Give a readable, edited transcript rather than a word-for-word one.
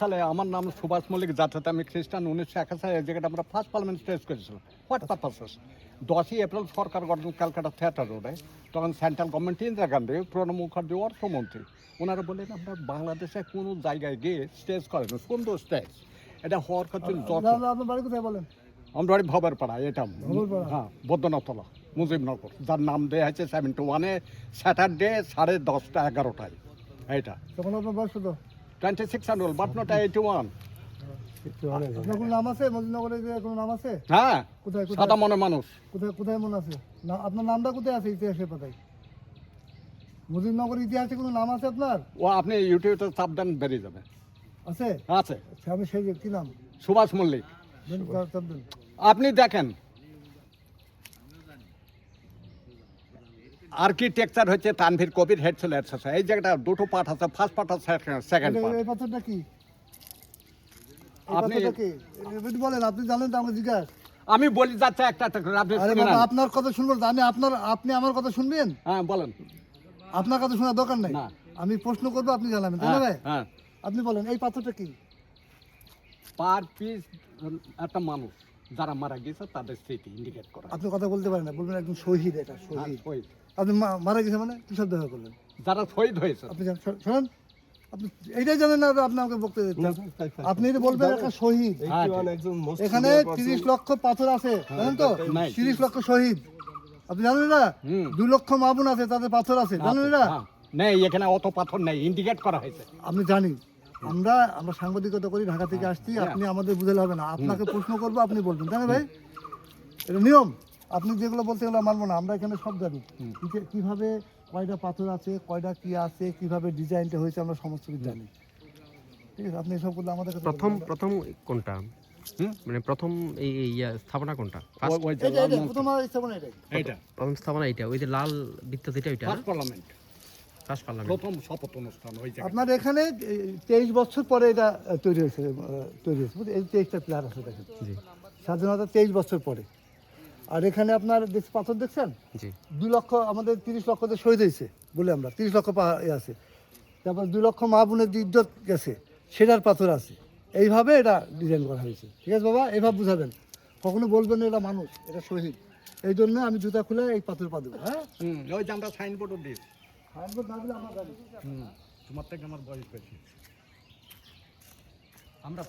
সালে আমার নাম সুভাষ মল্লিক, যাতে আমি খ্রিস্টান। 1971 সালে এই জায়গাটা আমরা ফার্স্ট পার্লামেন্ট স্টেজ করেছিলাম। What purpose? 10ই এপ্রিল সরকার গঠন ক্যালকাটা থিয়েটার রোডে। তখন সেন্ট্রাল গভর্নমেন্ট ইন্দিরা গান্ধী, প্রণব মুখার্জি অর্থমন্ত্রী, ওনারা বললেন আমরা বাংলাদেশে কোনো জায়গায় গিয়ে স্টেজ করেন, সুন্দর স্টেজ। এটা হওয়ার কথা বলেন। আমার বাড়ি ভবের পাড়া, এটা হ্যাঁ বৈদ্যনাথতলা মুজিবনগর, যার নাম দেওয়া হয়েছে 71-এ স্যাটারডে 10:30 11টায়। এইটা তখন আপনার বয়স কত? 26 and old, but not 81. আপনার কোনো নাম আছে মুজিবনগরে? কোনো নাম আছে? হ্যাঁ, কোথায়? সাদা মনে মানুষ। কোথায় মনে আছে? না, আপনার নামটা কোথায় আছে ইতিহাসের পাতায়? মুজিবনগর ইতিহাসে কোনো নাম আছে আপনার? ও আপনি ইউটিউবে চাপ দেন, বেরিয়ে যাবে। আছে? আছে। আমি সেই কি নাম? সুভাষ মল্লিক। আপনি দেখেন, আর্কিটেকচার হচ্ছে তানভীর কবির, হেড ছিল এই জায়গাটা দুটো পার্ট আছে, ফার্স্ট পার্ট আর সেকেন্ড পার্ট। এই পাথরটা কি? আপনি বলেন, আপনি জানেন তো? আমাকে জিজ্ঞাসা। আমি বলি যাচ্ছে একটা করে, আপনি আপনার কথা শুনবেন? আপনি আমার কথা শুনবেন? হ্যাঁ বলেন। আপনার কথা শোনার দরকার নাই, আমি প্রশ্ন করবো, আপনি জানাবেন, তাই না ভাই? হ্যাঁ, আপনি বলেন এই পাথরটা কি? পার পিস একটা মানুষ যারা মারা গেছে তাদের স্মৃতি ইন্ডিকেট করা। আপনি কথা বলতে পারেন না, বলবেন একদম শহীদ। এটা শহীদ। আপনি মারা গেছে মানে কি শব্দ করলেন? যারা শহীদ হয়েছে। আপনি শোনেন, আপনি এইটাই জানেন না, আপনি আমাকে বক্তব্য দিচ্ছেন। আপনি বলবেন একটা শহীদ। এখানে 30 লক্ষ পাথর আছে, জানেন তো? 30 লক্ষ শহীদ, আপনি জানেন না? 2 লক্ষ মাবুন আছে, তাদের পাথর আছে, জানেন না? নেই, এখানে অত পাথর নেই, ইন্ডিকেট করা হয়েছে। আপনি জানি, আমরা সাংবাদিকতা করি, ঢাকা থেকে আসছি, আপনি আমাদের বুঝালে হবে না। আপনাকে প্রশ্ন করবো, আপনি বলবেন, তাই না ভাই? এটা নিয়ম। আপনি যেগুলো বলতে গেলে মানবো না। আমরা এখানে সব জানি কিভাবে কয়টা পাথর আছে, কয়টা কি আছে, কিভাবে ডিজাইনটা হয়েছে, আমরা সমস্ত কিছু জানি। ঠিক আছে, আপনি এসব করলে আমাদের প্রথম কোনটা, মানে প্রথম এই স্থাপনা কোনটা? প্রথম স্থাপনা এইটা, ওই যে লাল বৃত্ত যেটা, ওইটা ফার্স্ট পার্লামেন্ট প্রথম শপথ অনুষ্ঠান। আপনার এখানে 23 বছর পরে এটা তৈরি হয়েছে। এই 23টা প্লেয়ার আছে, দেখেন, স্বাধীনতা 23 বছর পরে। আর এখানে আপনার পাথর দেখছেন, 2 লক্ষ, আমাদের 30 লক্ষতে শহীদ হয়েছে বলে আমরা 30 লক্ষ আছে। তারপর 2 লক্ষ মা বোনের ইজ্জত গেছে, সেটার পাথর আছে। এইভাবে এটা ডিজাইন করা হয়েছে। ঠিক আছে বাবা, এইভাবে বুঝাবেন, কখনো বলবেন এটা মানুষ, এটা শহীদ। এই জন্য আমি জুতা খুলে এই পাথর পা দেবো। হ্যাঁ, ওই যে আমরা সাইনবোর্ডও দিই। সাইনবোর্ড না দিলে আমার গাড়ি। তোমার থেকে আমার বয়স বেশি। আমরা